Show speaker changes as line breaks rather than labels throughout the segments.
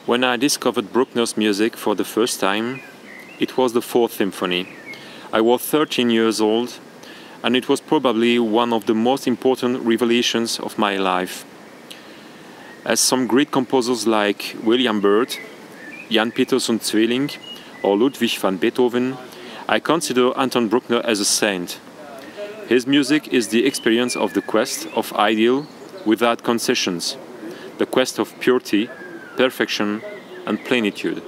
When I discovered Bruckner's music for the first time, it was the Fourth Symphony. I was 13 years old, and it was probably one of the most important revelations of my life. As some great composers like William Byrd, Jan Pieterszoon Zweeling, or Ludwig van Beethoven, I consider Anton Bruckner as a saint. His music is the experience of the quest of ideal without concessions, the quest of purity, perfection and plenitude.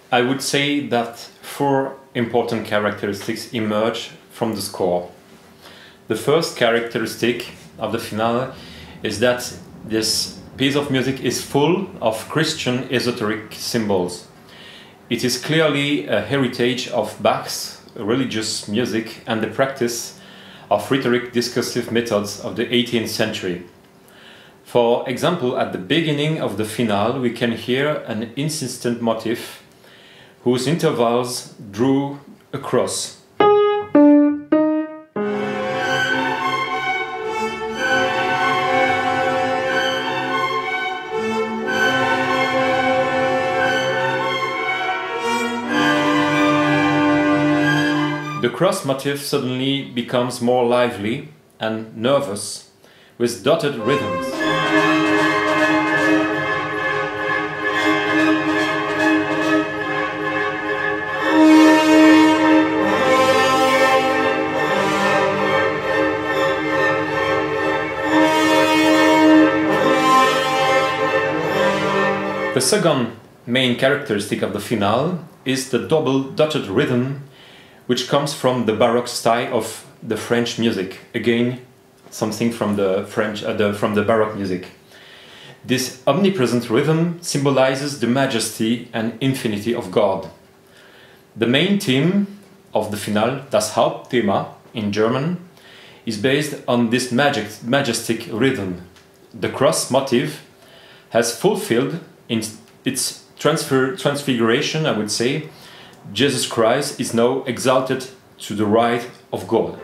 I would say that four important characteristics emerge from the score. The first characteristic of the finale is that this piece of music is full of Christian esoteric symbols. It is clearly a heritage of Bach's religious music and the practice of rhetoric discursive methods of the 18th century. For example, at the beginning of the finale we can hear an insistent motif whose intervals drew a cross. The cross motif suddenly becomes more lively and nervous, with dotted rhythms. The second main characteristic of the finale is the double dotted rhythm, which comes from the Baroque style of the French music. Again, something from the Baroque music. This omnipresent rhythm symbolizes the majesty and infinity of God. The main theme of the finale, das Hauptthema in German, is based on this majestic rhythm. The cross motif has fulfilled in its transfiguration, I would say. Jesus Christ is now exalted to the right of God.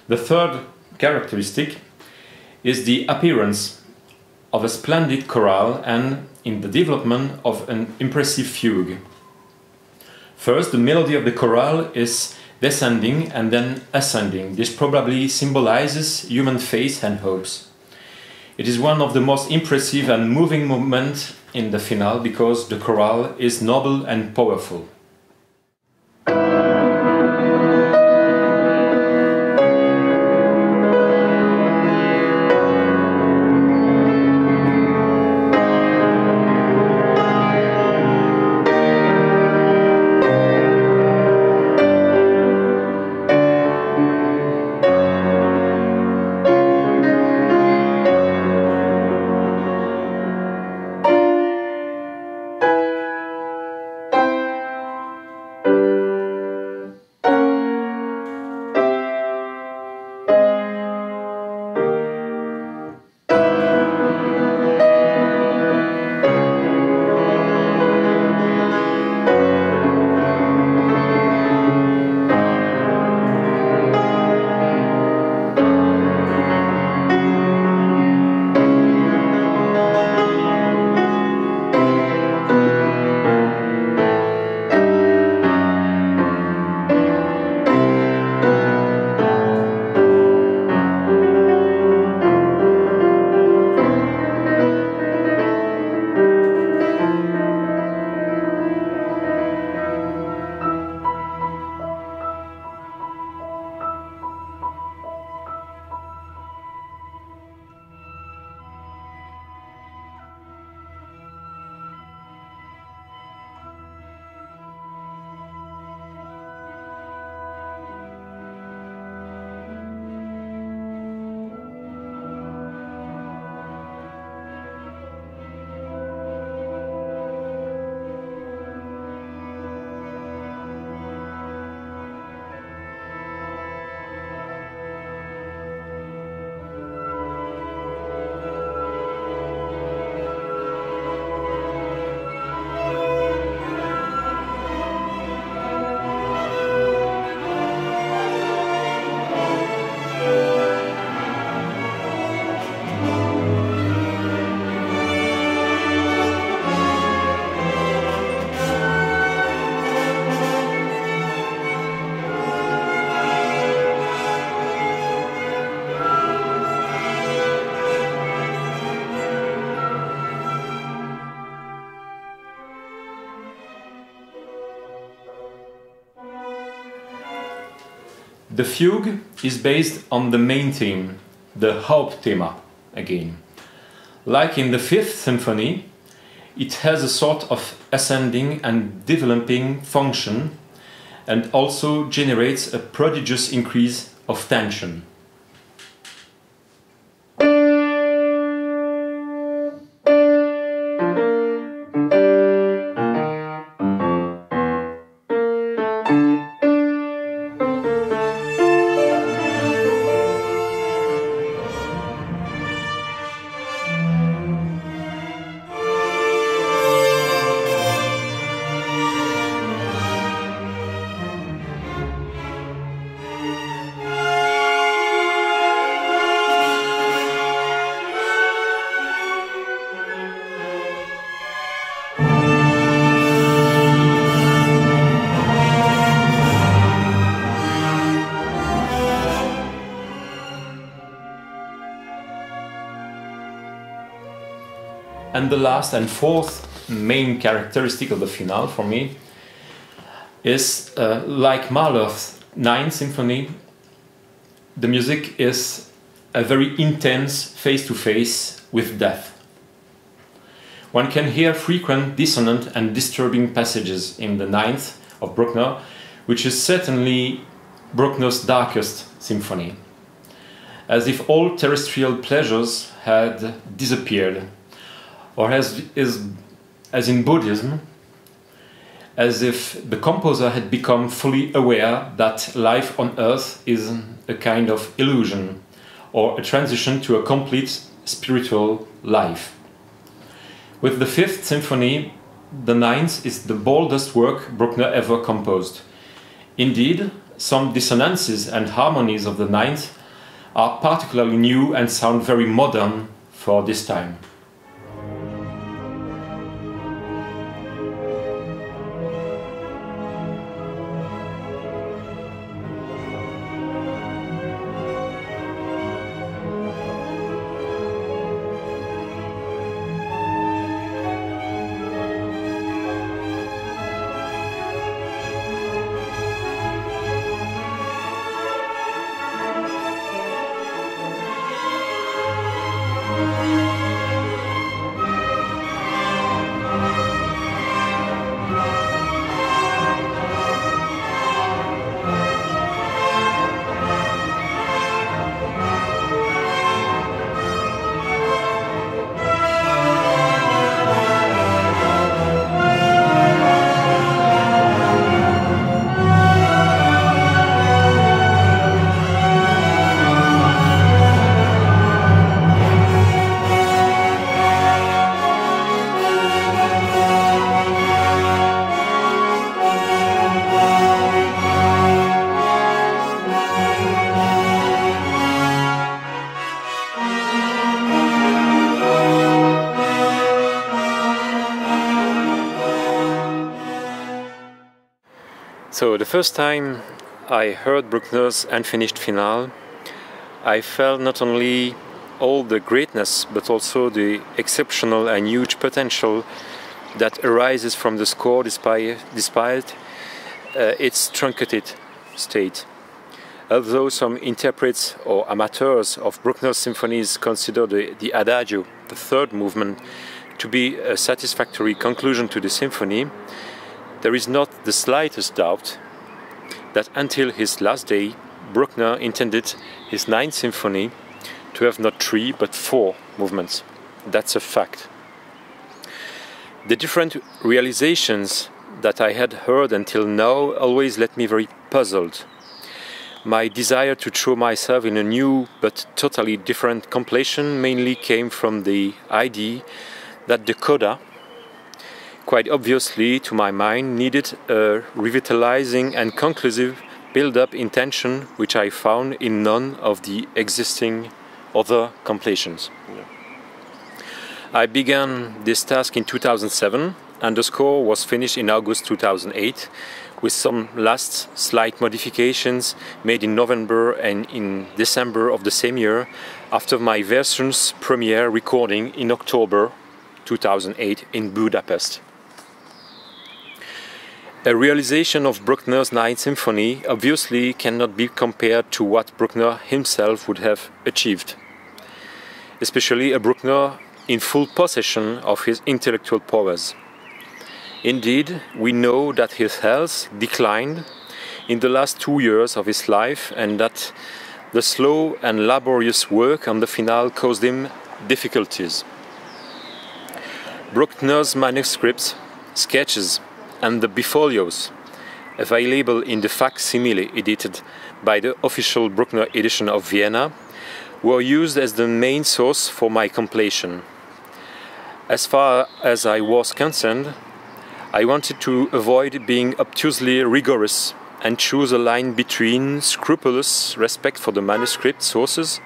The third characteristic is the appearance of a splendid chorale and in the development of an impressive fugue. First, the melody of the chorale is descending and then ascending. This probably symbolizes human faith and hopes. It is one of the most impressive and moving moments in the finale because the chorale is noble and powerful. The fugue is based on the main theme, the Hauptthema, again. Like in the Fifth Symphony, it has a sort of ascending and developing function and also generates a prodigious increase of tension. And the last and fourth main characteristic of the finale for me is, like Mahler's Ninth Symphony, the music is a very intense face-to-face with death. One can hear frequent dissonant and disturbing passages in the Ninth of Bruckner, which is certainly Bruckner's darkest symphony, as if all terrestrial pleasures had disappeared. Or as in Buddhism, as if the composer had become fully aware that life on earth is a kind of illusion, or a transition to a complete spiritual life. With the Fifth Symphony, the Ninth is the boldest work Bruckner ever composed. Indeed, some dissonances and harmonies of the Ninth are particularly new and sound very modern for this time. So the first time I heard Bruckner's Unfinished Finale, I felt not only all the greatness but also the exceptional and huge potential that arises from the score despite its truncated state. Although some interprets or amateurs of Bruckner's symphonies consider the Adagio, the third movement, to be a satisfactory conclusion to the symphony, there is not the slightest doubt that until his last day, Bruckner intended his Ninth Symphony to have not 3 but 4 movements. That's a fact. The different realizations that I had heard until now always left me very puzzled. My desire to throw myself in a new but totally different completion mainly came from the idea that the coda, quite obviously to my mind, needed a revitalizing and conclusive build-up intention which I found in none of the existing other completions. I began this task in 2007 and the score was finished in August 2008 with some last slight modifications made in November and in December of the same year after my version's premiere recording in October 2008 in Budapest. A realization of Bruckner's Ninth Symphony obviously cannot be compared to what Bruckner himself would have achieved, especially a Bruckner in full possession of his intellectual powers. Indeed, we know that his health declined in the last 2 years of his life and that the slow and laborious work on the finale caused him difficulties. Bruckner's manuscripts, sketches, and the bifolios, available in the facsimile edited by the official Bruckner edition of Vienna, were used as the main source for my completion. As far as I was concerned, I wanted to avoid being obtusely rigorous and choose a line between scrupulous respect for the manuscript sources,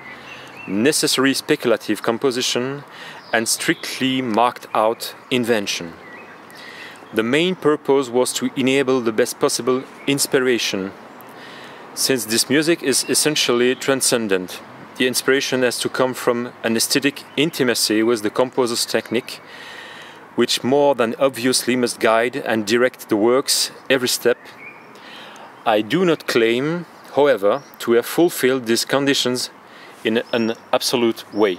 necessary speculative composition, and strictly marked out invention. The main purpose was to enable the best possible inspiration. Since this music is essentially transcendent, the inspiration has to come from an aesthetic intimacy with the composer's technique, which more than obviously must guide and direct the work's every step. I do not claim, however, to have fulfilled these conditions in an absolute way.